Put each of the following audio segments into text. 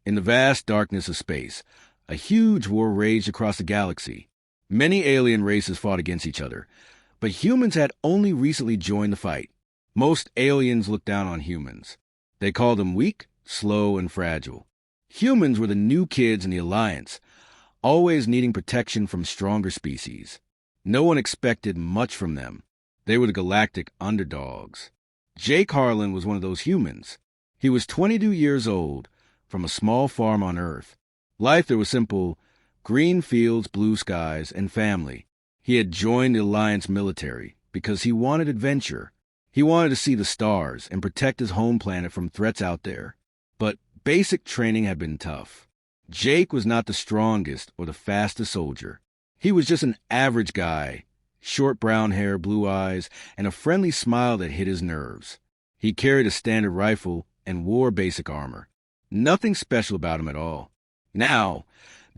In the vast darkness of space, a huge war raged across the galaxy. Many alien races fought against each other, but humans had only recently joined the fight. Most aliens looked down on humans. They called them weak, slow, and fragile. Humans were the new kids in the alliance, always needing protection from stronger species. No one expected much from them. They were the galactic underdogs. Jake Harlan was one of those humans. He was 22 years old, from a small farm on Earth. Life there was simple: green fields, blue skies, and family. He had joined the Alliance military because he wanted adventure. He wanted to see the stars and protect his home planet from threats out there. But basic training had been tough. Jake was not the strongest or the fastest soldier. He was just an average guy, short brown hair, blue eyes, and a friendly smile that hit his nerves. He carried a standard rifle and wore basic armor. Nothing special about him at all. Now,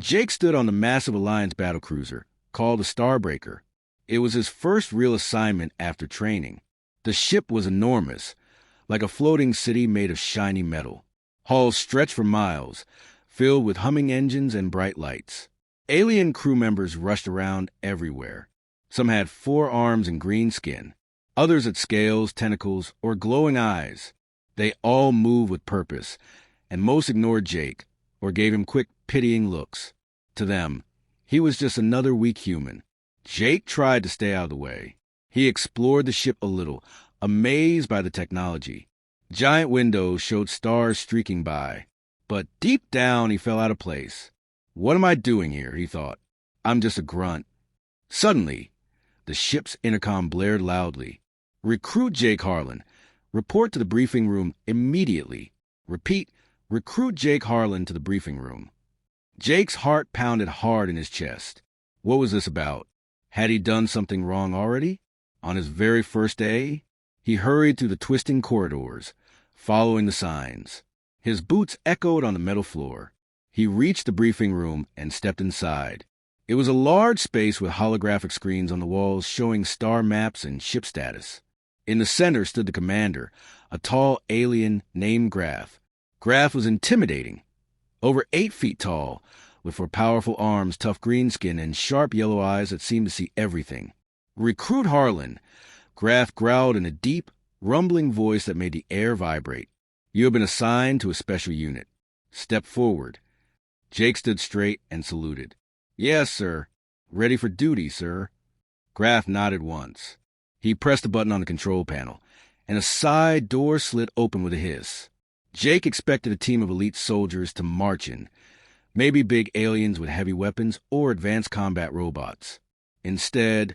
Jake stood on the massive Alliance battlecruiser, called the Starbreaker. It was his first real assignment after training. The ship was enormous, like a floating city made of shiny metal. Halls stretched for miles, filled with humming engines and bright lights. Alien crew members rushed around everywhere. Some had 4 arms and green skin. Others had scales, tentacles, or glowing eyes. They all moved with purpose, and most ignored Jake, or gave him quick, pitying looks. To them, he was just another weak human. Jake tried to stay out of the way. He explored the ship a little, amazed by the technology. Giant windows showed stars streaking by. But deep down, he fell out of place. What am I doing here, he thought. I'm just a grunt. Suddenly, the ship's intercom blared loudly. Recruit Jake Harlan. Report to the briefing room immediately. Repeat, recruit Jake Harlan to the briefing room. Jake's heart pounded hard in his chest. What was this about? Had he done something wrong already? On his very first day? He hurried through the twisting corridors, following the signs. His boots echoed on the metal floor. He reached the briefing room and stepped inside. It was a large space with holographic screens on the walls showing star maps and ship status. In the center stood the commander, a tall alien named Graf. Graf was intimidating. Over 8 feet tall, with 4 powerful arms, tough green skin, and sharp yellow eyes that seemed to see everything. Recruit Harlan, Graf growled in a deep, rumbling voice that made the air vibrate. You have been assigned to a special unit. Step forward. Jake stood straight and saluted. Yes, sir. Ready for duty, sir. Graf nodded once. He pressed a button on the control panel, and a side door slid open with a hiss. Jake expected a team of elite soldiers to march in, maybe big aliens with heavy weapons or advanced combat robots. Instead,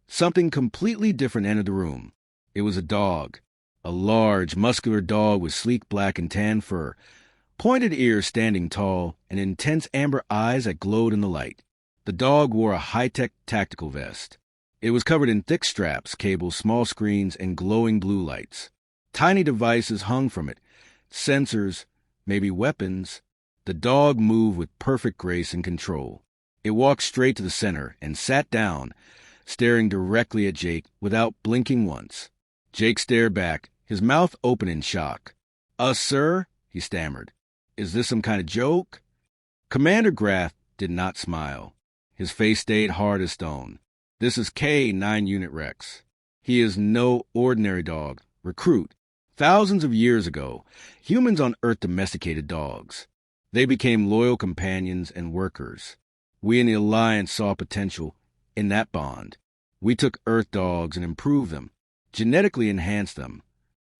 something completely different entered the room. It was a dog, a large, muscular dog with sleek black and tan fur, pointed ears standing tall, and intense amber eyes that glowed in the light. The dog wore a high-tech tactical vest. It was covered in thick straps, cables, small screens, and glowing blue lights. Tiny devices hung from it, sensors, maybe weapons. The dog moved with perfect grace and control. It walked straight to the center and sat down, staring directly at Jake without blinking once. Jake stared back, his mouth open in shock. Sir?" he stammered. "Is this some kind of joke?" Commander Graf did not smile. His face stayed hard as stone. "This is K-9 Unit Rex. He is no ordinary dog. Recruit. Thousands of years ago, humans on Earth domesticated dogs. They became loyal companions and workers. We in the Alliance saw potential in that bond. We took Earth dogs and improved them, genetically enhanced them."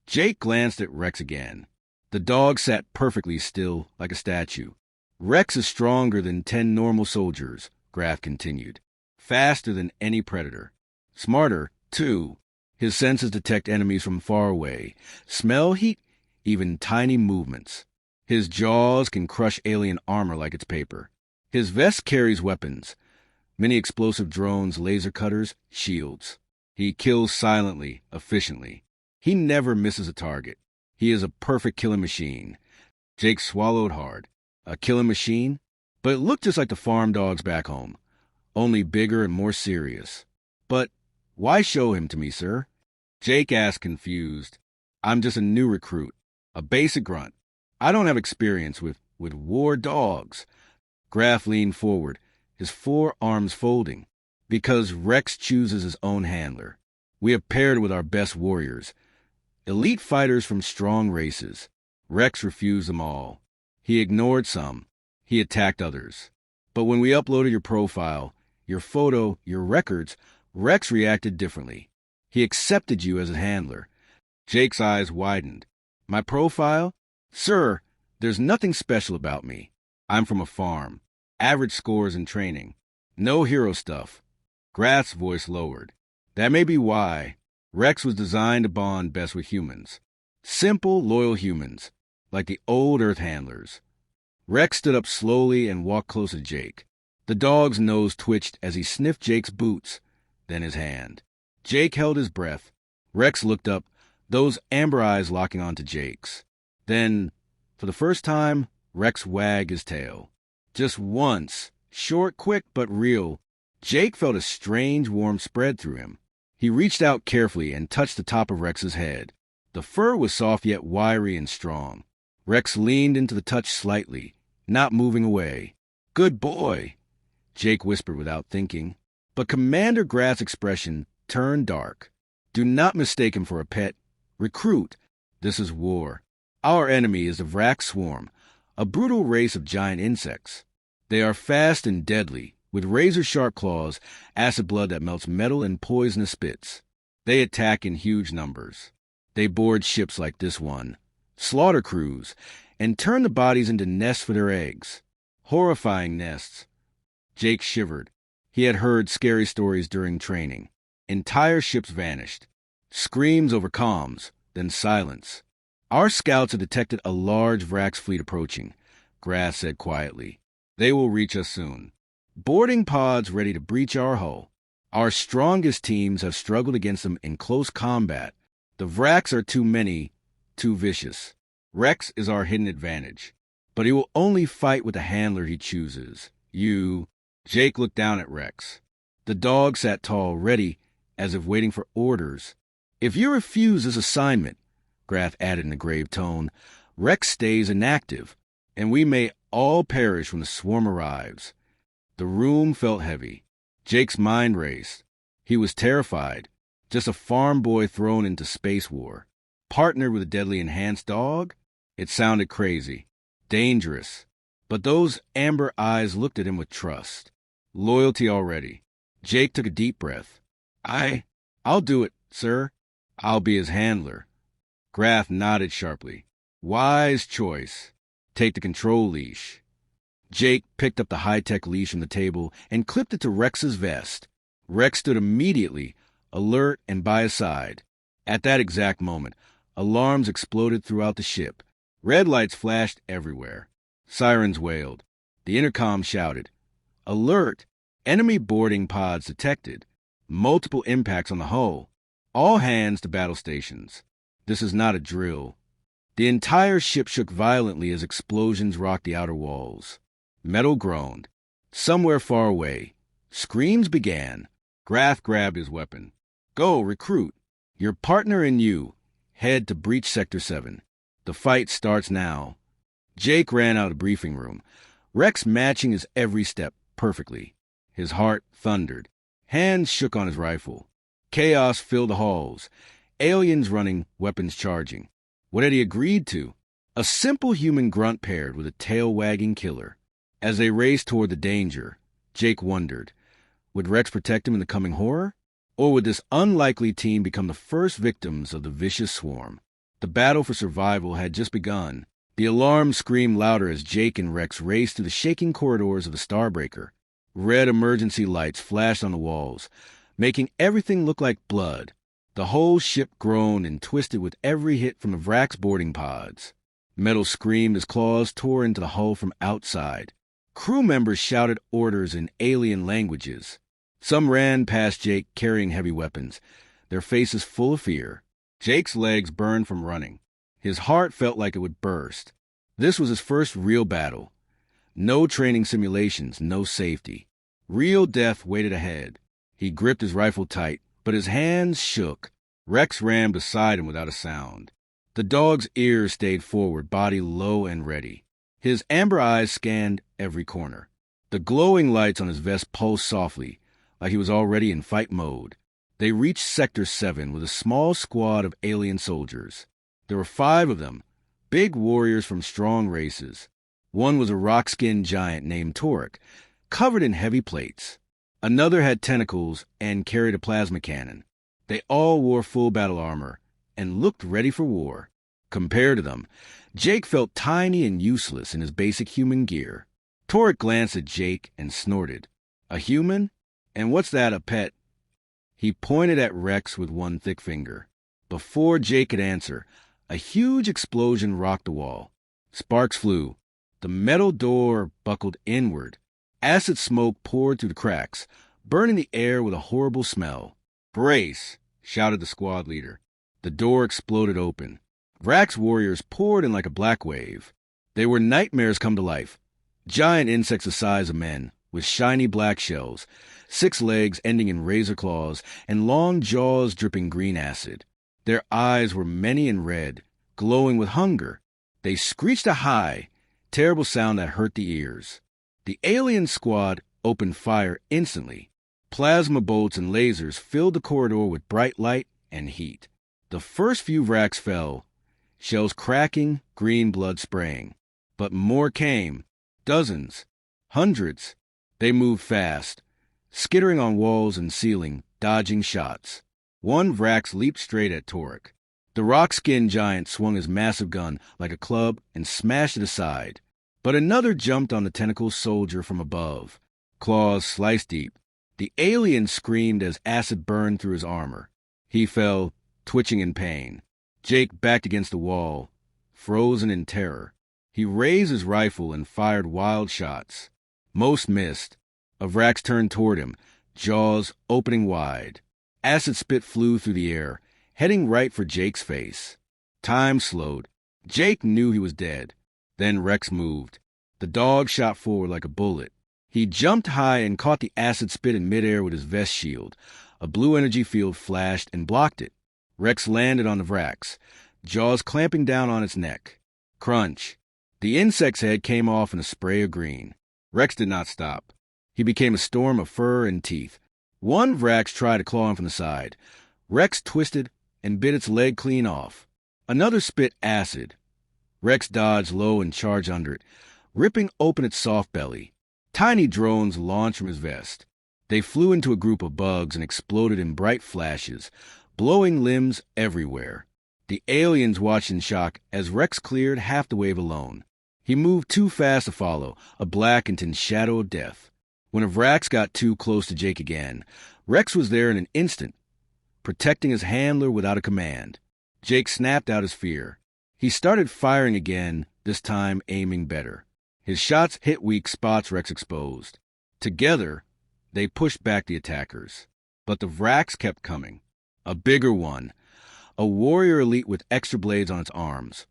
Jake glanced at Rex again. The dog sat perfectly still, like a statue. "Rex is stronger than 10 normal soldiers," Graf continued. "Faster than any predator. Smarter, too. His senses detect enemies from far away, smell heat, even tiny movements. His jaws can crush alien armor like it's paper. His vest carries weapons, many explosive drones, laser cutters, shields. He kills silently, efficiently. He never misses a target. He is a perfect killing machine." Jake swallowed hard. A killing machine? But it looked just like the farm dogs back home, only bigger and more serious. "But why show him to me, sir?" Jake asked, confused. "I'm just a new recruit, a basic grunt. I don't have experience with with war dogs. Graf leaned forward, his forearms folding. Because Rex chooses his own handler. We have paired with our best warriors. Elite fighters from strong races. Rex refused them all. He ignored some. He attacked others. But when we uploaded your profile, your photo, your records, Rex reacted differently. He accepted you as a handler. Jake's eyes widened. My profile? Sir, there's nothing special about me. I'm from a farm. Average scores in training. No hero stuff. Graf's voice lowered. That may be why. Rex was designed to bond best with humans. Simple, loyal humans, like the old Earth handlers. Rex stood up slowly and walked close to Jake. The dog's nose twitched as he sniffed Jake's boots, then his hand. Jake held his breath. Rex looked up, those amber eyes locking onto Jake's. Then, for the first time, Rex wagged his tail. Just once, short, quick, but real. Jake felt a strange warmth spread through him. He reached out carefully and touched the top of Rex's head. The fur was soft yet wiry and strong. Rex leaned into the touch slightly, not moving away. Good boy, Jake whispered without thinking. But Commander Graf's expression turned dark. Do not mistake him for a pet. Recruit. This is war. Our enemy is the Vrac swarm, a brutal race of giant insects. They are fast and deadly, with razor-sharp claws, acid blood that melts metal, and poisonous spits. They attack in huge numbers. They board ships like this one, slaughter crews, and turn the bodies into nests for their eggs. Horrifying nests. Jake shivered. He had heard scary stories during training. Entire ships vanished. Screams over comms, then silence. Our scouts have detected a large Vrax fleet approaching, Graf said quietly. They will reach us soon. Boarding pods ready to breach our hull. Our strongest teams have struggled against them in close combat. The Vrax are too many, too vicious. Rex is our hidden advantage. But he will only fight with the handler he chooses. You. Jake looked down at Rex. The dog sat tall, ready, as if waiting for orders. If you refuse this assignment, Graf added in a grave tone, Rex stays inactive, and we may all perish when the swarm arrives. The room felt heavy. Jake's mind raced. He was terrified. Just a farm boy thrown into space war. Partnered with a deadly enhanced dog? It sounded crazy. Dangerous. But those amber eyes looked at him with trust. Loyalty already. Jake took a deep breath. I'll do it, sir. I'll be his handler. Graf nodded sharply. Wise choice. Take the control leash. Jake picked up the high-tech leash from the table and clipped it to Rex's vest. Rex stood immediately, alert and by his side. At that exact moment, alarms exploded throughout the ship. Red lights flashed everywhere. Sirens wailed. The intercom shouted. Alert! Enemy boarding pods detected. Multiple impacts on the hull. All hands to battle stations. This is not a drill. The entire ship shook violently as explosions rocked the outer walls. Metal groaned. Somewhere far away, screams began. Graf grabbed his weapon. Go, recruit. Your partner and you. Head to Breach Sector 7. The fight starts now. Jake ran out of the briefing room, Rex matching his every step perfectly. His heart thundered. Hands shook on his rifle. Chaos filled the halls. Aliens running, weapons charging. What had he agreed to? A simple human grunt paired with a tail-wagging killer. As they raced toward the danger, Jake wondered, would Rex protect him in the coming horror? Or would this unlikely team become the first victims of the vicious swarm? The battle for survival had just begun. The alarm screamed louder as Jake and Rex raced through the shaking corridors of the Starbreaker. Red emergency lights flashed on the walls, making everything look like blood. The whole ship groaned and twisted with every hit from the Vrax boarding pods. Metal screamed as claws tore into the hull from outside. Crew members shouted orders in alien languages. Some ran past Jake carrying heavy weapons, their faces full of fear. Jake's legs burned from running. His heart felt like it would burst. This was his first real battle. No training simulations, no safety. Real death waited ahead. He gripped his rifle tight, but his hands shook. Rex ran beside him without a sound. The dog's ears stayed forward, body low and ready. His amber eyes scanned every corner. The glowing lights on his vest pulsed softly, like he was already in fight mode. They reached Sector 7 with a small squad of alien soldiers. There were 5 of them, big warriors from strong races. One was a rock-skinned giant named Torek, covered in heavy plates. Another had tentacles and carried a plasma cannon. They all wore full battle armor and looked ready for war. Compared to them, Jake felt tiny and useless in his basic human gear. Torek glanced at Jake and snorted. A human? And what's that, a pet? He pointed at Rex with one thick finger. Before Jake could answer, a huge explosion rocked the wall. Sparks flew. The metal door buckled inward. Acid smoke poured through the cracks, burning the air with a horrible smell. "Brace!" shouted the squad leader. The door exploded open. Rack's warriors poured in like a black wave. They were nightmares come to life. Giant insects the size of men, with shiny black shells, 6 legs ending in razor claws, and long jaws dripping green acid. Their eyes were many and red, glowing with hunger. They screeched a high, terrible sound that hurt the ears. The alien squad opened fire instantly. Plasma bolts and lasers filled the corridor with bright light and heat. The first few racks fell, shells cracking, green blood spraying. But more came. Dozens. Hundreds. They moved fast, skittering on walls and ceiling, dodging shots. One Vrax leaped straight at Torek. The rock-skinned giant swung his massive gun like a club and smashed it aside. But another jumped on the tentacle soldier from above. Claws sliced deep. The alien screamed as acid burned through his armor. He fell, twitching in pain. Jake backed against the wall, frozen in terror. He raised his rifle and fired wild shots. Most missed. A Vrax turned toward him, jaws opening wide. Acid spit flew through the air, heading right for Jake's face. Time slowed. Jake knew he was dead. Then Rex moved. The dog shot forward like a bullet. He jumped high and caught the acid spit in midair with his vest shield. A blue energy field flashed and blocked it. Rex landed on the Vrax, jaws clamping down on its neck. Crunch. The insect's head came off in a spray of green. Rex did not stop. He became a storm of fur and teeth. One Vrax tried to claw him from the side. Rex twisted and bit its leg clean off. Another spit acid. Rex dodged low and charged under it, ripping open its soft belly. Tiny drones launched from his vest. They flew into a group of bugs and exploded in bright flashes, blowing limbs everywhere. The aliens watched in shock as Rex cleared half the wave alone. He moved too fast to follow, a black intense shadow of death. When a Vrax got too close to Jake again, Rex was there in an instant, protecting his handler without a command. Jake snapped out his fear. He started firing again, this time aiming better. His shots hit weak spots Rex exposed. Together, they pushed back the attackers. But the Vrax kept coming. A bigger one, a warrior elite with extra blades on its arms,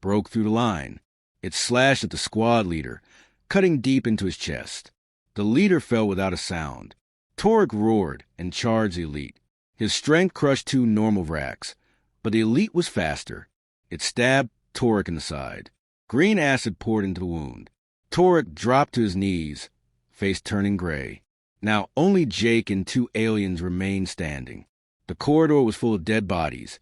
broke through the line. It slashed at the squad leader, cutting deep into his chest. The leader fell without a sound. Torek roared and charged the elite. His strength crushed 2 normal Vrax, but the elite was faster. It stabbed Torek in the side. Green acid poured into the wound. Torek dropped to his knees, face turning gray. Now only Jake and 2 aliens remained standing. The corridor was full of dead bodies.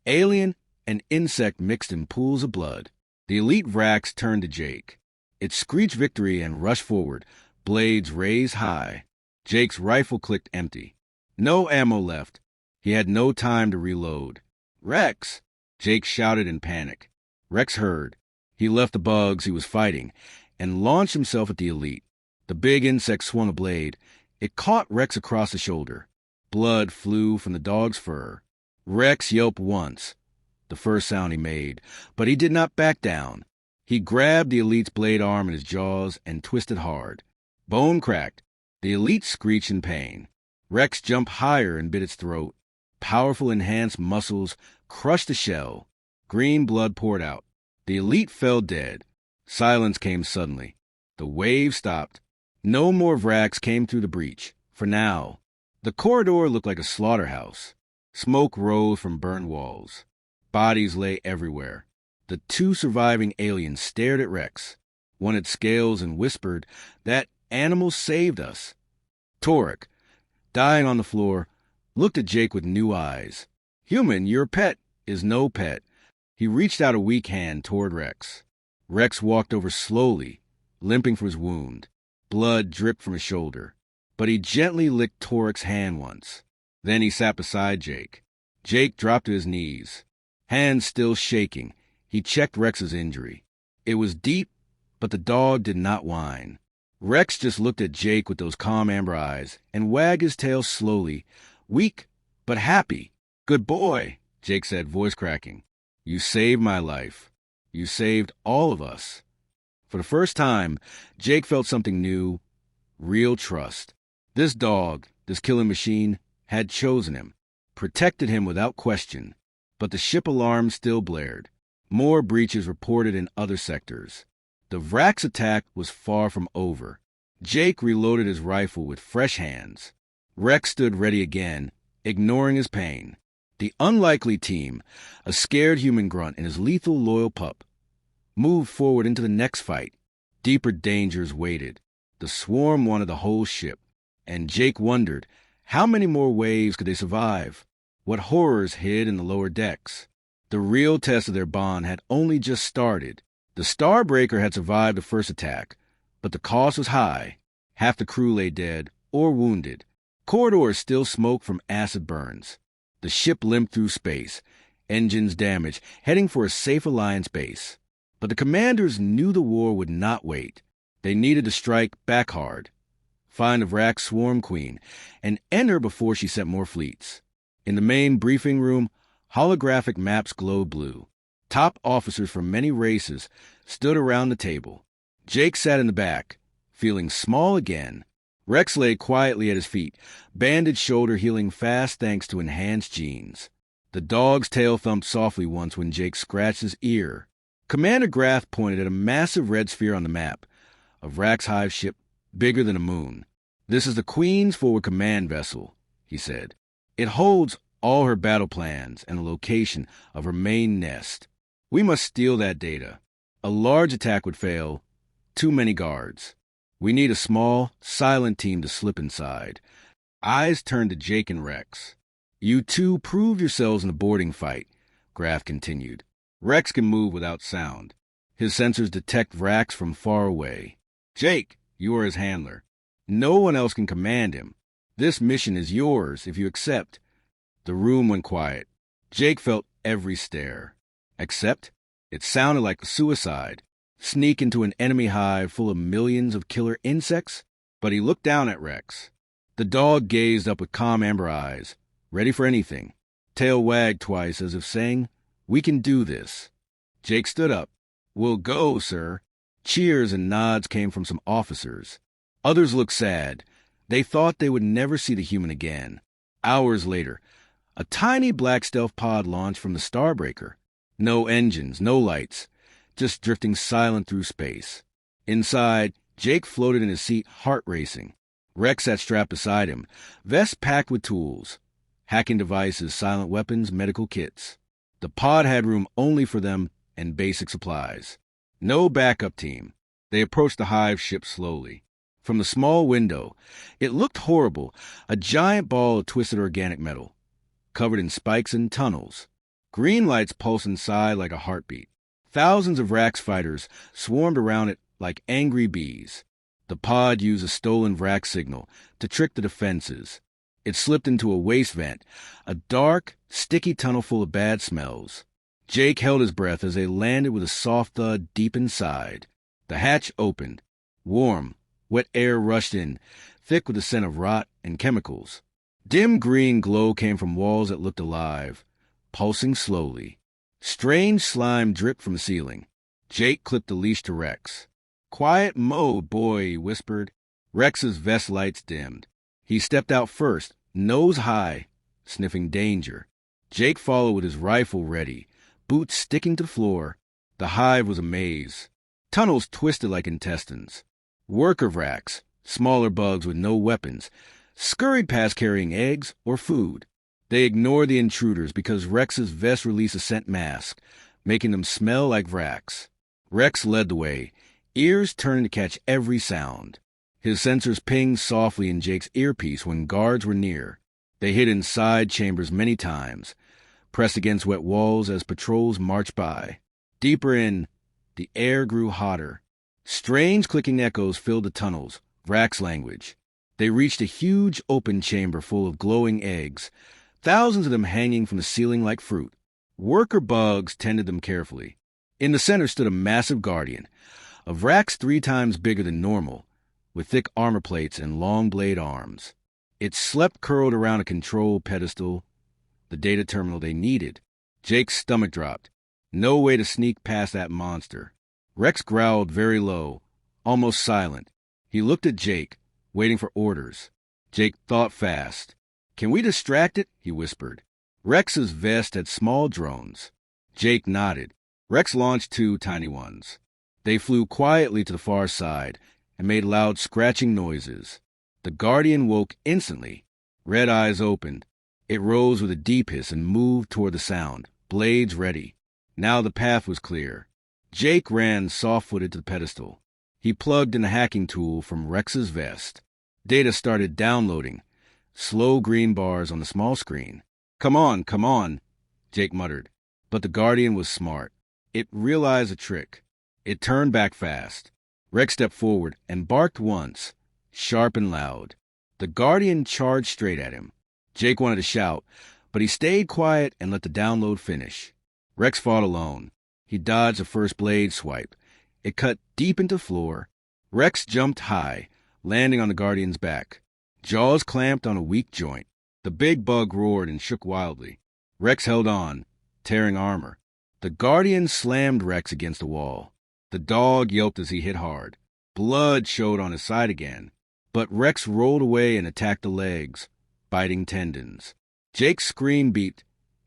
Alien and insect mixed in pools of blood. The elite Vrax turned to Jake. It screeched victory and rushed forward, blades raised high. Jake's rifle clicked empty. No ammo left. He had no time to reload. "Rex!" Jake shouted in panic. Rex heard. He left the bugs he was fighting and launched himself at the elite. The big insect swung a blade. It caught Rex across the shoulder. Blood flew from the dog's fur. Rex yelped once, the first sound he made, but he did not back down. He grabbed the elite's blade arm in his jaws and twisted hard. Bone cracked. The elite screeched in pain. Rex jumped higher and bit its throat. Powerful enhanced muscles crushed the shell. Green blood poured out. The elite fell dead. Silence came suddenly. The wave stopped. No more Vrax came through the breach, for now. The corridor looked like a slaughterhouse. Smoke rose from burned walls. Bodies lay everywhere. The 2 surviving aliens stared at Rex. One had scales and whispered, "That animal saved us." Torek, dying on the floor, looked at Jake with new eyes. "Human, your pet is no pet." He reached out a weak hand toward Rex. Rex walked over slowly, limping from his wound. Blood dripped from his shoulder. But he gently licked Torek's hand once. Then he sat beside Jake. Jake dropped to his knees. Hands still shaking, he checked Rex's injury. It was deep, but the dog did not whine. Rex just looked at Jake with those calm amber eyes and wagged his tail slowly, weak but happy. "Good boy," Jake said, voice cracking. "You saved my life. You saved all of us." For the first time, Jake felt something new, real trust. This dog, this killing machine, had chosen him, protected him without question. But the ship alarm still blared. More breaches reported in other sectors. The Vrax attack was far from over. Jake reloaded his rifle with fresh hands. Rex stood ready again, ignoring his pain. The unlikely team, a scared human grunt and his lethal loyal pup, moved forward into the next fight. Deeper dangers waited. The swarm wanted the whole ship, and Jake wondered, how many more waves could they survive? What horrors hid in the lower decks? The real test of their bond had only just started. The Starbreaker had survived the first attack, but the cost was high. Half the crew lay dead or wounded. Corridors still smoked from acid burns. The ship limped through space, engines damaged, heading for a safe Alliance base. But the commanders knew the war would not wait. They needed to strike back hard, find the Vrax Swarm Queen, and end her before she sent more fleets. In the main briefing room, holographic maps glowed blue. Top officers from many races stood around the table. Jake sat in the back, feeling small again. Rex lay quietly at his feet, bandaged shoulder healing fast thanks to enhanced genes. The dog's tail thumped softly once when Jake scratched his ear. Commander Graff pointed at a massive red sphere on the map, a Vrax hive ship bigger than a moon. "This is the Queen's forward command vessel," he said. "It holds all her battle plans and the location of her main nest. We must steal that data. A large attack would fail. Too many guards. We need a small, silent team to slip inside." Eyes turned to Jake and Rex. "You two proved yourselves in the boarding fight," Graff continued. "Rex can move without sound. His sensors detect Vrax from far away. Jake, you are his handler. No one else can command him. This mission is yours if you accept." The room went quiet. Jake felt every stare. Accept? It sounded like a suicide. Sneak into an enemy hive full of millions of killer insects? But he looked down at Rex. The dog gazed up with calm amber eyes, ready for anything. Tail wagged twice as if saying, "We can do this." Jake stood up. "We'll go, sir." Cheers and nods came from some officers. Others looked sad. They thought they would never see the human again. Hours later, a tiny black stealth pod launched from the Starbreaker. No engines, no lights, just drifting silent through space. Inside, Jake floated in his seat, heart racing. Rex sat strapped beside him, vest packed with tools, hacking devices, silent weapons, medical kits. The pod had room only for them and basic supplies. No backup team. They approached the hive ship slowly. From the small window, it looked horrible, a giant ball of twisted organic metal, covered in spikes and tunnels. Green lights pulsed inside like a heartbeat. Thousands of Vrax fighters swarmed around it like angry bees. The pod used a stolen Vrax signal to trick the defenses. It slipped into a waste vent, a dark, sticky tunnel full of bad smells. Jake held his breath as they landed with a soft thud deep inside. The hatch opened. Warm, wet air rushed in, thick with the scent of rot and chemicals. Dim green glow came from walls that looked alive, pulsing slowly. Strange slime dripped from the ceiling. Jake clipped the leash to Rex. "Quiet mode, boy," he whispered. Rex's vest lights dimmed. He stepped out first, nose high, sniffing danger. Jake followed with his rifle ready, boots sticking to the floor. The hive was a maze. Tunnels twisted like intestines. Worker Vrax, smaller bugs with no weapons, scurried past carrying eggs or food. They ignored the intruders because Rex's vest released a scent mask, making them smell like Vrax. Rex led the way, ears turning to catch every sound. His sensors pinged softly in Jake's earpiece when guards were near. They hid in side chambers many times, pressed against wet walls as patrols marched by. Deeper in, the air grew hotter. Strange clicking echoes filled the tunnels, Vrax language. They reached a huge open chamber full of glowing eggs, thousands of them hanging from the ceiling like fruit. Worker bugs tended them carefully. In the center stood a massive guardian, a Vrax 3 times bigger than normal, with thick armor plates and long blade arms. It slept curled around a control pedestal, the data terminal they needed. Jake's stomach dropped. No way to sneak past that monster. Rex growled very low, almost silent. He looked at Jake, waiting for orders. Jake thought fast. "Can we distract it?" he whispered. Rex's vest had small drones. Jake nodded. Rex launched 2 tiny ones. They flew quietly to the far side and made loud scratching noises. The Guardian woke instantly. Red eyes opened. It rose with a deep hiss and moved toward the sound, blades ready. Now the path was clear. Jake ran soft-footed to the pedestal. He plugged in a hacking tool from Rex's vest. Data started downloading, slow green bars on the small screen. Come on, Jake muttered. But the Guardian was smart. It realized a trick. It turned back fast. Rex stepped forward and barked once, sharp and loud. The Guardian charged straight at him. Jake wanted to shout, but he stayed quiet and let the download finish. Rex fought alone. He dodged the first blade swipe. It cut deep into the floor. Rex jumped high, landing on the Guardian's back. Jaws clamped on a weak joint. The big bug roared and shook wildly. Rex held on, tearing armor. The Guardian slammed Rex against the wall. The dog yelped as he hit hard. Blood showed on his side again. But Rex rolled away and attacked the legs, biting tendons. Jake's screen beeped.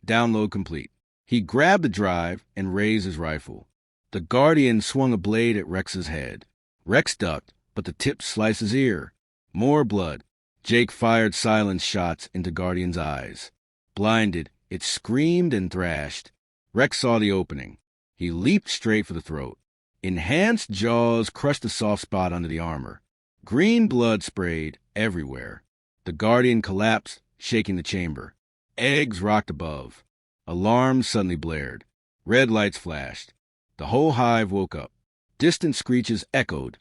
Download complete. He grabbed the drive and raised his rifle. The Guardian swung a blade at Rex's head. Rex ducked, but the tip sliced his ear. More blood. Jake fired silenced shots into Guardian's eyes. Blinded, it screamed and thrashed. Rex saw the opening. He leaped straight for the throat. Enhanced jaws crushed the soft spot under the armor. Green blood sprayed everywhere. The Guardian collapsed, shaking the chamber. Eggs rocked above. Alarms suddenly blared. Red lights flashed. The whole hive woke up. Distant screeches echoed.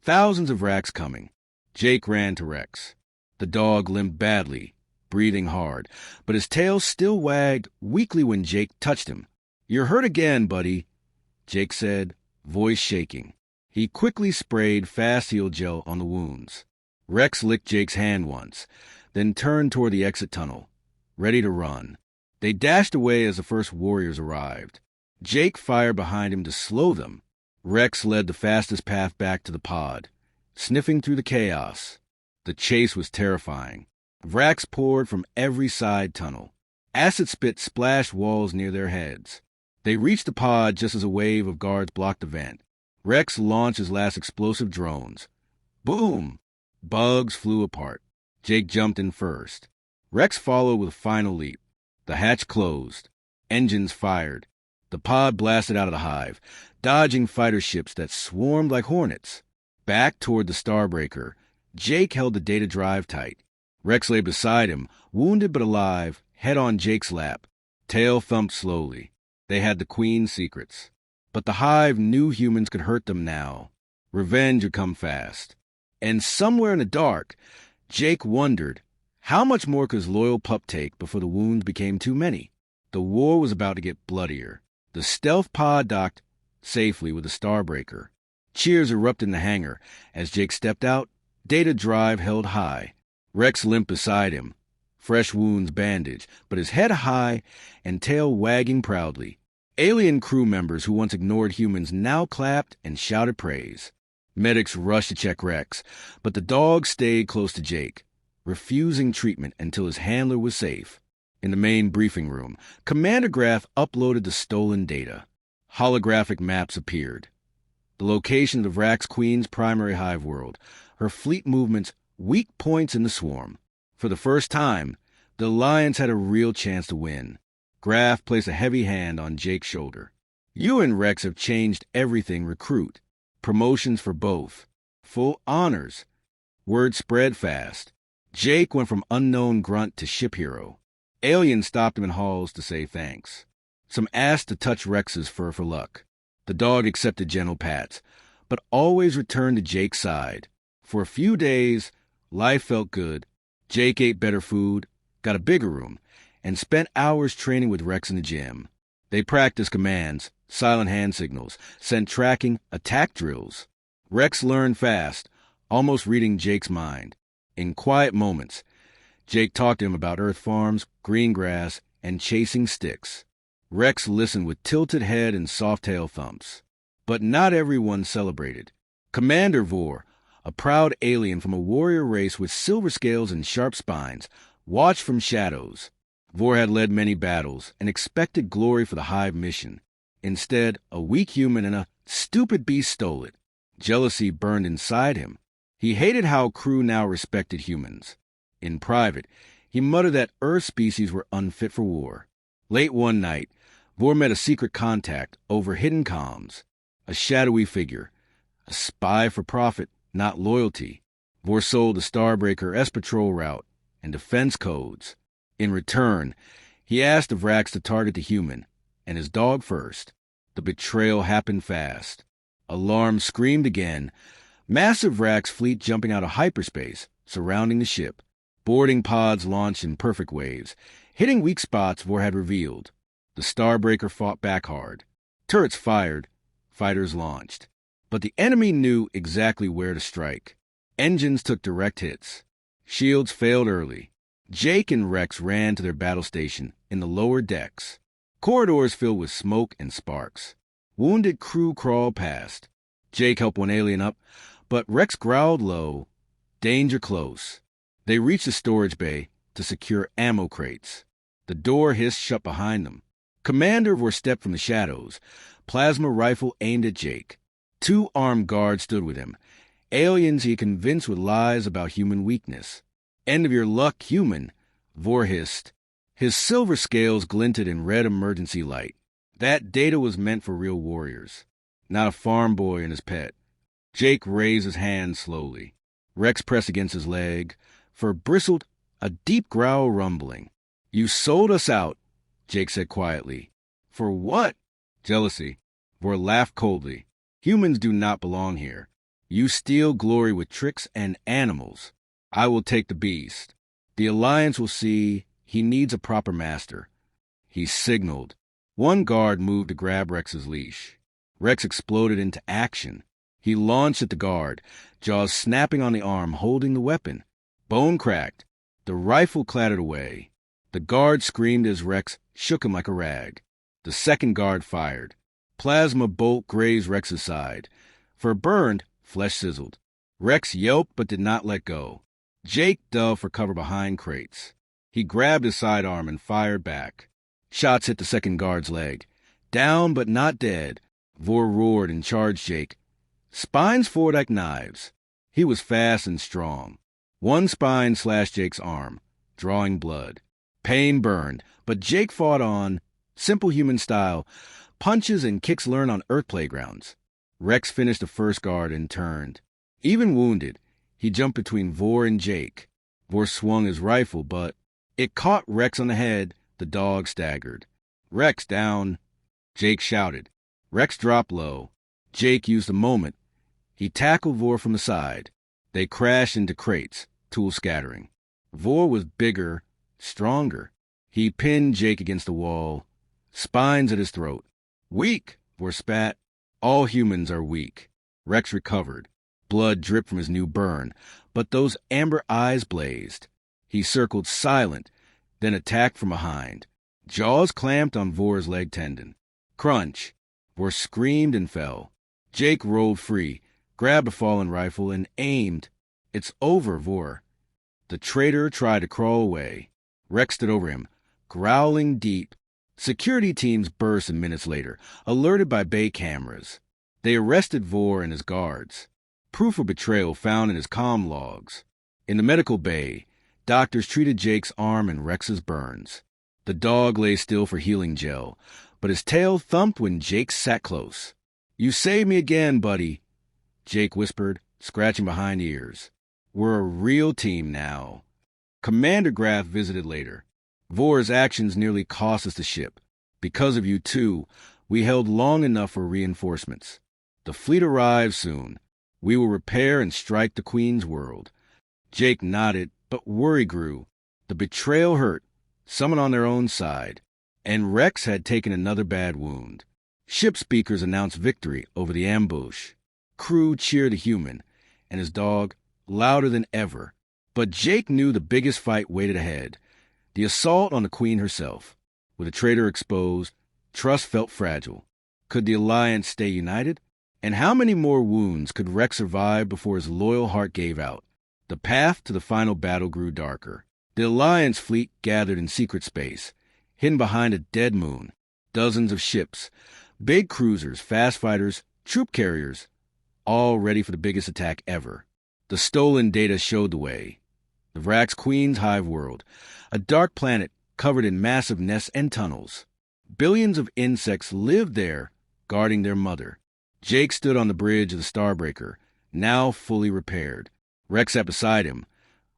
Thousands of Vrax coming. Jake ran to Rex. The dog limped badly, breathing hard, but his tail still wagged weakly when Jake touched him. "You're hurt again, buddy," Jake said, voice shaking. He quickly sprayed fast-heal gel on the wounds. Rex licked Jake's hand once, then turned toward the exit tunnel, ready to run. They dashed away as the first warriors arrived. Jake fired behind him to slow them. Rex led the fastest path back to the pod, sniffing through the chaos. The chase was terrifying. Vrax poured from every side tunnel. Acid spit splashed walls near their heads. They reached the pod just as a wave of guards blocked the vent. Rex launched his last explosive drones. Boom! Bugs flew apart. Jake jumped in first. Rex followed with a final leap. The hatch closed. Engines fired. The pod blasted out of the hive, dodging fighter ships that swarmed like hornets. Back toward the Starbreaker, Jake held the data drive tight. Rex lay beside him, wounded but alive, head on Jake's lap. Tail thumped slowly. They had the Queen's secrets. But the hive knew humans could hurt them now. Revenge would come fast. And somewhere in the dark, Jake wondered, how much more could his loyal pup take before the wounds became too many? The war was about to get bloodier. The stealth pod docked safely with the Starbreaker. Cheers erupted in the hangar. As Jake stepped out, data drive held high. Rex limped beside him, fresh wounds bandaged, but his head high and tail wagging proudly. Alien crew members who once ignored humans now clapped and shouted praise. Medics rushed to check Rex, but the dog stayed close to Jake, refusing treatment until his handler was safe. In the main briefing room, Commander Graff uploaded the stolen data. Holographic maps appeared. The location of the Vrax Queen's primary hive world, her fleet movements, weak points in the swarm. For the first time, the Alliance had a real chance to win. Graff placed a heavy hand on Jake's shoulder. "You and Rex have changed everything, recruit. promotions for both. Full honors. Word spread fast. Jake went from unknown grunt to ship hero. Aliens stopped him in halls to say thanks. Some asked to touch Rex's fur for luck. The dog accepted gentle pats, but always returned to Jake's side. For a few days, life felt good. Jake ate better food, got a bigger room, and spent hours training with Rex in the gym. They practiced commands, silent hand signals, sent tracking, attack drills. Rex learned fast, almost reading Jake's mind. In quiet moments, Jake talked to him about earth farms, green grass, and chasing sticks. Rex listened with tilted head and soft tail thumps. But not everyone celebrated. Commander Vor, a proud alien from a warrior race with silver scales and sharp spines, watched from shadows. Vor had led many battles and expected glory for the Hive mission. Instead, a weak human and a stupid beast stole it. Jealousy burned inside him. He hated how crew now respected humans. In private, he muttered that Earth species were unfit for war. Late one night, Vor met a secret contact over hidden comms. A shadowy figure. A spy for profit, not loyalty. Vor sold the Starbreaker S-Patrol route and defense codes. In return, he asked of Rax to target the human, and his dog first. The betrayal happened fast. Alarm screamed again. Massive Rax fleet jumping out of hyperspace, surrounding the ship. Boarding pods launched in perfect waves, hitting weak spots Vor had revealed. The Starbreaker fought back hard. Turrets fired, fighters launched. But the enemy knew exactly where to strike. Engines took direct hits. Shields failed early. Jake and Rex ran to their battle station in the lower decks. Corridors filled with smoke and sparks. Wounded crew crawled past. Jake helped one alien up, but Rex growled low. Danger close. They reached the storage bay to secure ammo crates. The door hissed shut behind them. Commander Vor stepped from the shadows. Plasma rifle aimed at Jake. 2 armed guards stood with him. Aliens he convinced with lies about human weakness. End of your luck, human, Vor hissed. His silver scales glinted in red emergency light. That data was meant for real warriors, not a farm boy and his pet. Jake raised his hand slowly. Rex pressed against his leg. Fur bristled, a deep growl rumbling. You sold us out, Jake said quietly. For what? Jealousy. Vor laughed coldly. Humans do not belong here. You steal glory with tricks and animals. I will take the beast. The Alliance will see he needs a proper master. He signaled. One guard moved to grab Rex's leash. Rex exploded into action. He launched at the guard, jaws snapping on the arm holding the weapon. Bone cracked. The rifle clattered away. The guard screamed as Rex shook him like a rag. The second guard fired. Plasma bolt grazed Rex's side. Fur burned, flesh sizzled. Rex yelped but did not let go. Jake dove for cover behind crates. He grabbed his sidearm and fired back. Shots hit the second guard's leg. Down but not dead. Vor roared and charged Jake. Spines forward like knives. He was fast and strong. One spine slashed Jake's arm, drawing blood. Pain burned, but Jake fought on, simple human style, punches and kicks learned on Earth playgrounds. Rex finished the first guard and turned. Even wounded, he jumped between Vor and Jake. Vor swung his rifle, but it caught Rex on the head. The dog staggered. Rex down. Jake shouted. Rex dropped low. Jake used the moment. He tackled Vor from the side. They crashed into crates, tools scattering. Vor was bigger, stronger. He pinned Jake against the wall, spines at his throat. Weak, Vor spat. All humans are weak. Rex recovered. Blood dripped from his new burn, but those amber eyes blazed. He circled silent, then attacked from behind. Jaws clamped on Vor's leg tendon. Crunch. Vor screamed and fell. Jake rolled free, grabbed a fallen rifle, and aimed. It's over, Vor. The traitor tried to crawl away. Rex stood over him, growling deep. Security teams burst minutes later, alerted by bay cameras. They arrested Vor and his guards. Proof of betrayal found in his comm logs. In the medical bay, doctors treated Jake's arm and Rex's burns. The dog lay still for healing gel, but his tail thumped when Jake sat close. You saved me again, buddy. Jake whispered, scratching behind ears. "We're a real team now." Commander Graf visited later. "Vor's actions nearly cost us the ship. Because of you, too, we held long enough for reinforcements. The fleet arrives soon. We will repair and strike the Queen's world." Jake nodded, but worry grew. The betrayal hurt, someone on their own side, and Rex had taken another bad wound. Ship speakers announced victory over the ambush. Crew cheered the human and his dog louder than ever. But Jake knew the biggest fight waited ahead, the assault on the Queen herself. With a traitor exposed, trust felt fragile. Could the Alliance stay united? And how many more wounds could Rex survive before his loyal heart gave out? The path to the final battle grew darker. The Alliance fleet gathered in secret space, hidden behind a dead moon. Dozens of ships, big cruisers, fast fighters, troop carriers, all ready for the biggest attack ever. The stolen data showed the way. The Vrax Queen's hive world, a dark planet covered in massive nests and tunnels. Billions of insects lived there, guarding their mother. Jake stood on the bridge of the Starbreaker, now fully repaired. Rex sat beside him,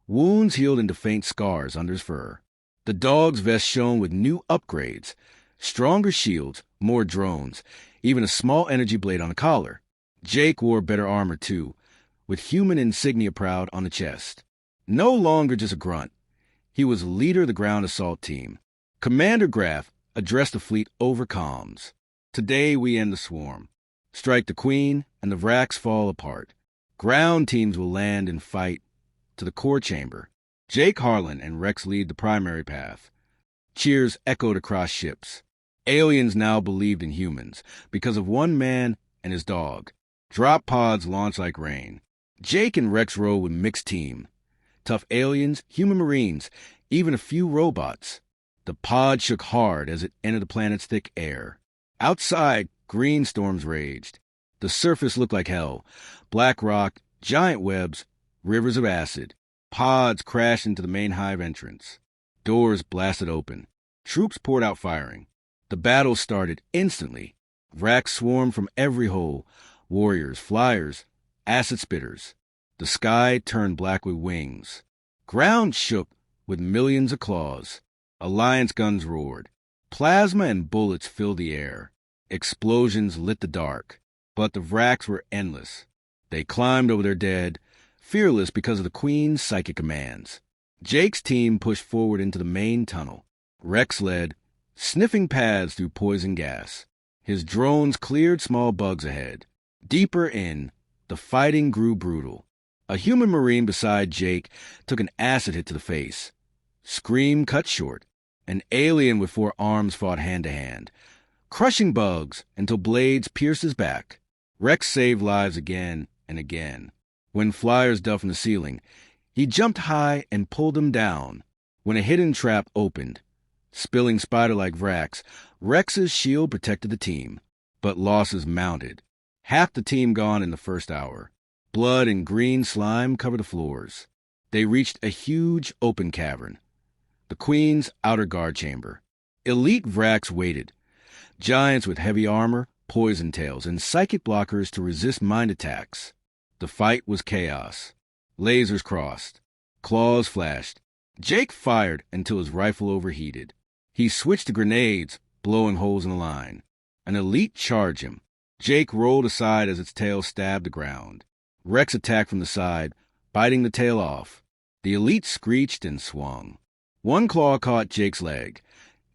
wounds healed into faint scars under his fur. The dog's vest shone with new upgrades, stronger shields, more drones, even a small energy blade on the collar. Jake wore better armor, too, with human insignia proud on the chest. No longer just a grunt. He was leader of the ground assault team. Commander Graf addressed the fleet over comms. "Today we end the swarm. Strike the Queen, and the Vrax fall apart. Ground teams will land and fight to the core chamber. Jake, Harlan, and Rex lead the primary path." Cheers echoed across ships. Aliens now believed in humans because of one man and his dog. Drop pods launched like rain. Jake and Rex rode with mixed team. Tough aliens, human marines, even a few robots. The pod shook hard as it entered the planet's thick air. Outside, green storms raged. The surface looked like hell. Black rock, giant webs, rivers of acid. Pods crashed into the main hive entrance. Doors blasted open. Troops poured out firing. The battle started instantly. Vrax swarmed from every hole. Warriors, flyers, acid spitters. The sky turned black with wings. Ground shook with millions of claws. Alliance guns roared. Plasma and bullets filled the air. Explosions lit the dark. But the Vrax were endless. They climbed over their dead, fearless because of the Queen's psychic commands. Jake's team pushed forward into the main tunnel. Rex led, sniffing paths through poison gas. His drones cleared small bugs ahead. Deeper in, the fighting grew brutal. A human marine beside Jake took an acid hit to the face. Scream cut short. An alien with 4 arms fought hand-to-hand, crushing bugs until blades pierced his back. Rex saved lives again and again. When flyers dove from the ceiling, he jumped high and pulled them down. When a hidden trap opened, spilling spider-like Vrax, Rex's shield protected the team. But losses mounted. Half the team gone in the first hour. Blood and green slime covered the floors. They reached a huge open cavern, the Queen's outer guard chamber. Elite Vrax waited. Giants with heavy armor, poison tails, and psychic blockers to resist mind attacks. The fight was chaos. Lasers crossed. Claws flashed. Jake fired until his rifle overheated. He switched to grenades, blowing holes in the line. An elite charged him. Jake rolled aside as its tail stabbed the ground. Rex attacked from the side, biting the tail off. The elite screeched and swung. One claw caught Jake's leg.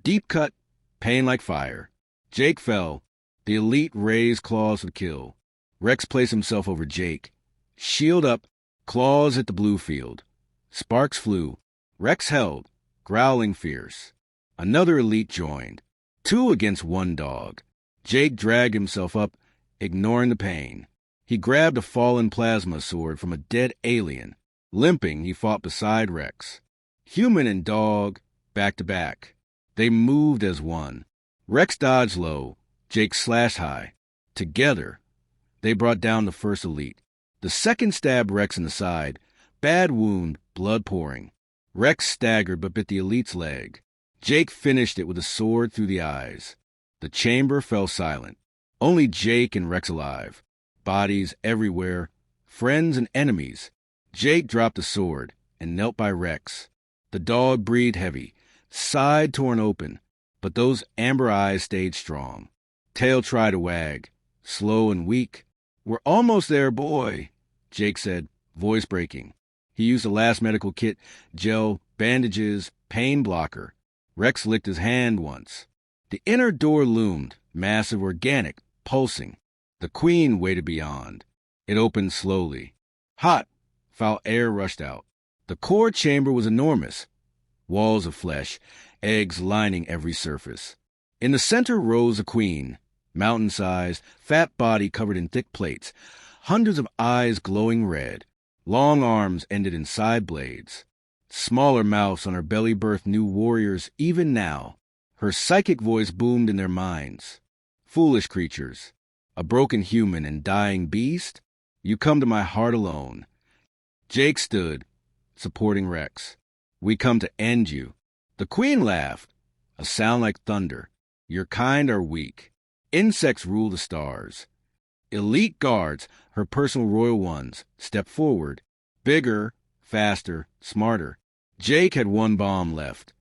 Deep cut, pain like fire. Jake fell. The elite raised claws for the kill. Rex placed himself over Jake. Shield up, claws hit the blue field. Sparks flew. Rex held, growling fierce. Another elite joined. 2 against 1 dog. Jake dragged himself up, ignoring the pain. He grabbed a fallen plasma sword from a dead alien. Limping, he fought beside Rex. Human and dog, back to back. They moved as one. Rex dodged low. Jake slashed high. Together, they brought down the first elite. The second stabbed Rex in the side. Bad wound, blood pouring. Rex staggered but bit the elite's leg. Jake finished it with a sword through the eyes. The chamber fell silent. Only Jake and Rex alive. bodies everywhere, friends and enemies. Jake dropped the sword and knelt by Rex. The dog breathed heavy, side torn open, but those amber eyes stayed strong. Tail tried to wag, slow and weak. "We're almost there, boy," Jake said, voice breaking. He used the last medical kit, gel, bandages, pain blocker. Rex licked his hand once. The inner door loomed, massive, organic, pulsing. The Queen waited beyond. It opened slowly. Hot, foul air rushed out. The core chamber was enormous. Walls of flesh, eggs lining every surface. In the center rose a queen, mountain-sized, fat body covered in thick plates, hundreds of eyes glowing red. Long arms ended in side blades. Smaller mouths on her belly birthed new warriors even now. Her psychic voice boomed in their minds. "Foolish creatures, a broken human and dying beast, you come to my heart alone." Jake stood, supporting Rex. "We come to end you." The Queen laughed, a sound like thunder. "Your kind are weak. Insects rule the stars." Elite guards, her personal royal ones, stepped forward. Bigger, faster, smarter. Jake had one bomb left.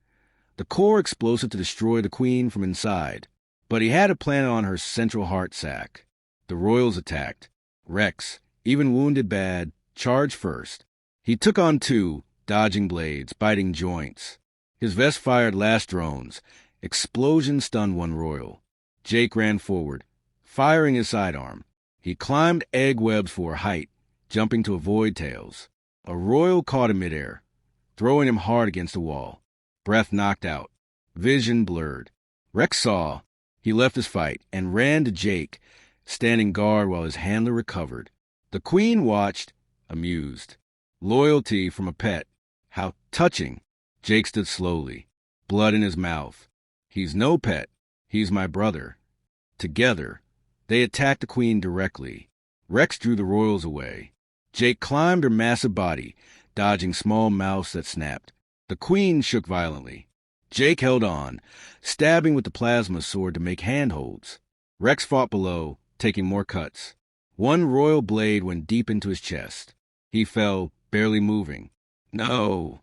The core explosive to destroy the Queen from inside. But he had to plant it on her central heart sac. The royals attacked. Rex, even wounded bad, charged first. He took on two, dodging blades, biting joints. His vest fired last drones. Explosion stunned one royal. Jake ran forward, firing his sidearm. He climbed egg webs for height, jumping to avoid tails. A royal caught him midair, throwing him hard against the wall. Breath knocked out. Vision blurred. Rex saw. He left his fight and ran to Jake, standing guard while his handler recovered. The Queen watched, amused. Loyalty from a pet. How touching. Jake stood slowly, blood in his mouth. "He's no pet. He's my brother." Together, they attacked the Queen directly. Rex drew the royals away. Jake climbed her massive body, dodging small mouths that snapped. The Queen shook violently. Jake held on, stabbing with the plasma sword to make handholds. Rex fought below, taking more cuts. One royal blade went deep into his chest. He fell, barely moving. "No!"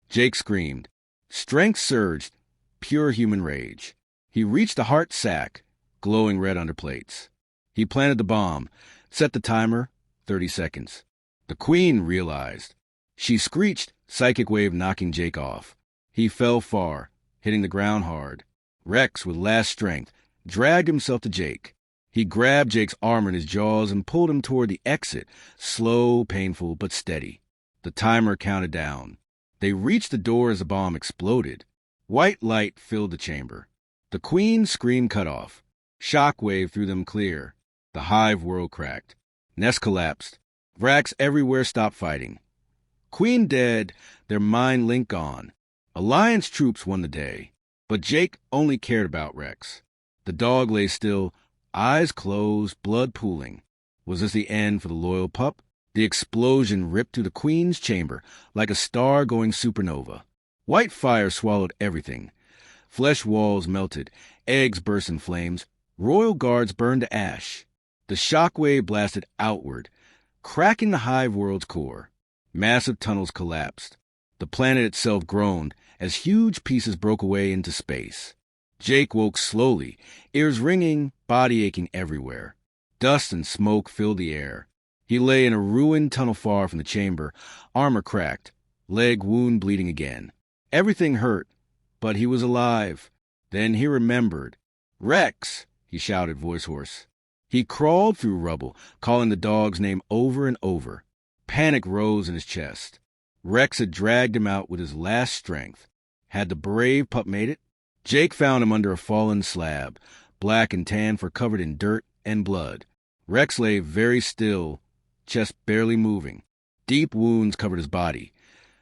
Jake screamed. Strength surged, pure human rage. He reached the heart sac, glowing red underplates. He planted the bomb, set the timer, 30 seconds. The Queen realized. She screeched, psychic wave knocking Jake off. He fell far, hitting the ground hard. Rex, with last strength, dragged himself to Jake. He grabbed Jake's arm in his jaws and pulled him toward the exit, slow, painful, but steady. The timer counted down. They reached the door as the bomb exploded. White light filled the chamber. The Queen's scream cut off. Shockwave threw them clear. The hive world cracked. Nest collapsed. Vracks everywhere stopped fighting. Queen dead, their mind link gone. Alliance troops won the day. But Jake only cared about Rex. The dog lay still, eyes closed, blood pooling. Was this the end for the loyal pup? The explosion ripped through the Queen's chamber like a star-going supernova. White fire swallowed everything. Flesh walls melted, eggs burst in flames, royal guards burned to ash. The shockwave blasted outward, cracking the hive world's core. Massive tunnels collapsed. The planet itself groaned as huge pieces broke away into space. Jake woke slowly, ears ringing, body aching everywhere. Dust and smoke filled the air. He lay in a ruined tunnel far from the chamber, armor cracked, leg wound bleeding again. Everything hurt, but he was alive. Then he remembered. "Rex!" he shouted, voice hoarse. He crawled through rubble, calling the dog's name over and over. Panic rose in his chest. Rex had dragged him out with his last strength. Had the brave pup made it? Jake found him under a fallen slab, black and tan for covered in dirt and blood. Rex lay very still, chest barely moving. Deep wounds covered his body.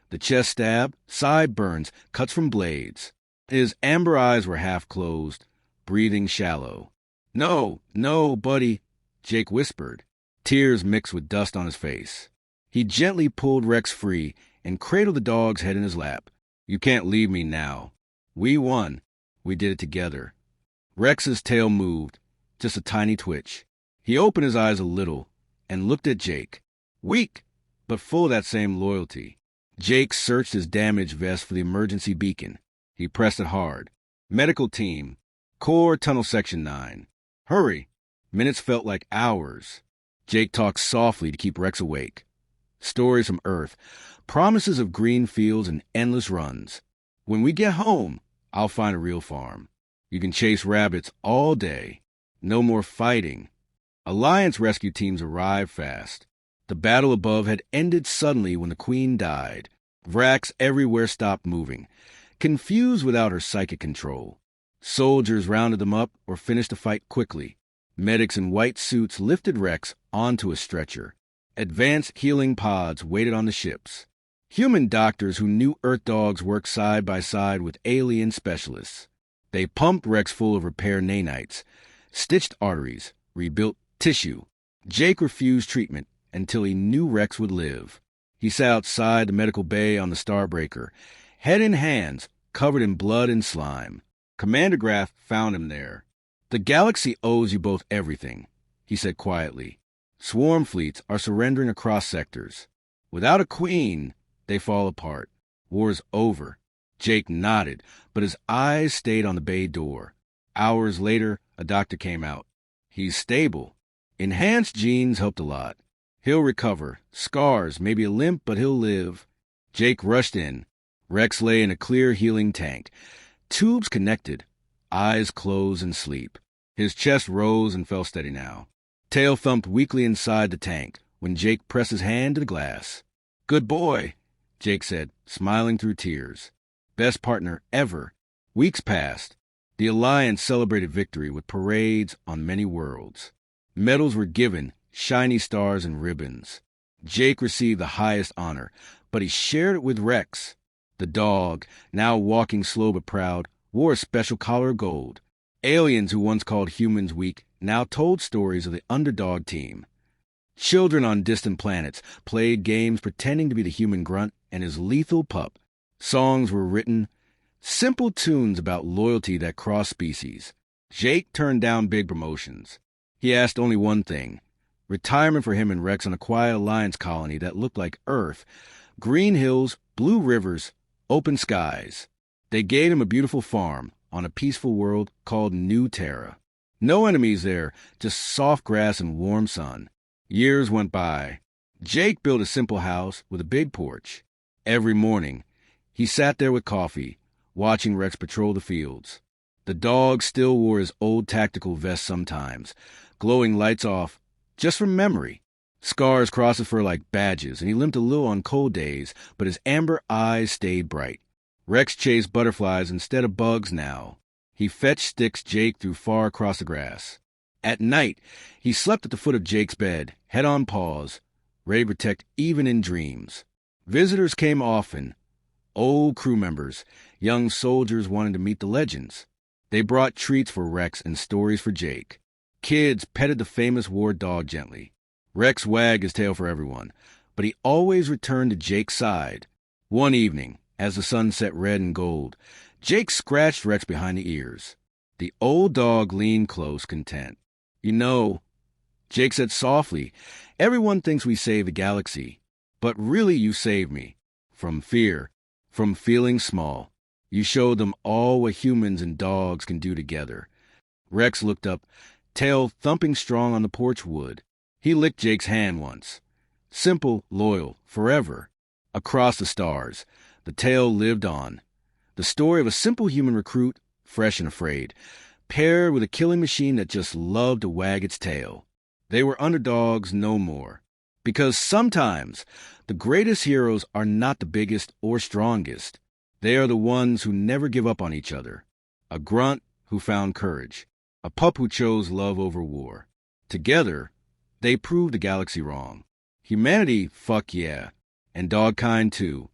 The chest stab, side burns, cuts from blades. His amber eyes were half closed, breathing shallow. "No, no, buddy," Jake whispered. Tears mixed with dust on his face. He gently pulled Rex free and cradled the dog's head in his lap. "You can't leave me now. We won. We did it together." Rex's tail moved, just a tiny twitch. He opened his eyes a little, and looked at Jake. Weak, but full of that same loyalty. Jake searched his damaged vest for the emergency beacon. He pressed it hard. Medical team, core tunnel section 9. Hurry. Minutes felt like hours. Jake talked softly to keep Rex awake. Stories from Earth, promises of green fields and endless runs. When we get home, I'll find a real farm. You can chase rabbits all day. No more fighting. Alliance rescue teams arrived fast. The battle above had ended suddenly when the Queen died. Vraks everywhere stopped moving, confused without her psychic control. Soldiers rounded them up or finished the fight quickly. Medics in white suits lifted Rex onto a stretcher. Advanced healing pods waited on the ships. Human doctors who knew Earth dogs worked side by side with alien specialists. They pumped Rex full of repair nanites, stitched arteries, rebuilt tissue. Jake refused treatment until he knew Rex would live. He sat outside the medical bay on the Starbreaker, head in hands, covered in blood and slime. Commander Graff found him there. "The galaxy owes you both everything," he said quietly. "Swarm fleets are surrendering across sectors. Without a queen, they fall apart. War's over." Jake nodded, but his eyes stayed on the bay door. Hours later, a doctor came out. "He's stable. Enhanced genes helped a lot. He'll recover. Scars, maybe a limp, but he'll live." Jake rushed in. Rex lay in a clear healing tank. Tubes connected. Eyes closed in sleep. His chest rose and fell steady now. Tail thumped weakly inside the tank when Jake pressed his hand to the glass. "Good boy," Jake said, smiling through tears. "Best partner ever." Weeks passed. The Alliance celebrated victory with parades on many worlds. Medals were given, shiny stars and ribbons. Jake received the highest honor, but he shared it with Rex. The dog, now walking slow but proud, wore a special collar of gold. Aliens who once called humans weak now told stories of the underdog team. Children on distant planets played games pretending to be the human Grunt and his lethal pup. Songs were written, simple tunes about loyalty that crossed species. Jake turned down big promotions. He asked only one thing: retirement for him and Rex on a quiet Alliance colony that looked like Earth. Green hills, blue rivers, open skies. They gave him a beautiful farm on a peaceful world called New Terra. No enemies there, just soft grass and warm sun. Years went by. Jake built a simple house with a big porch. Every morning, he sat there with coffee, watching Rex patrol the fields. The dog still wore his old tactical vest sometimes, glowing lights off, just from memory. Scars crossed his fur like badges, and he limped a little on cold days, but his amber eyes stayed bright. Rex chased butterflies instead of bugs now. He fetched sticks Jake threw far across the grass. At night, he slept at the foot of Jake's bed, head on paws, ready to protect even in dreams. Visitors came often. Old crew members, young soldiers wanting to meet the legends. They brought treats for Rex and stories for Jake. Kids petted the famous war dog gently. Rex wagged his tail for everyone, but he always returned to Jake's side. One evening, as the sun set red and gold, Jake scratched Rex behind the ears. The old dog leaned close, content. "You know," Jake said softly, "everyone thinks we saved the galaxy, but really you saved me. From fear, from feeling small. You showed them all what humans and dogs can do together." Rex looked up, tail thumping strong on the porch wood. He licked Jake's hand once. Simple, loyal, forever. Across the stars, the tale lived on. The story of a simple human recruit, fresh and afraid, paired with a killing machine that just loved to wag its tail. They were underdogs no more. Because sometimes the greatest heroes are not the biggest or strongest. They are the ones who never give up on each other. A grunt who found courage. A pup who chose love over war. Together, they proved the galaxy wrong. Humanity, fuck yeah. And dogkind too.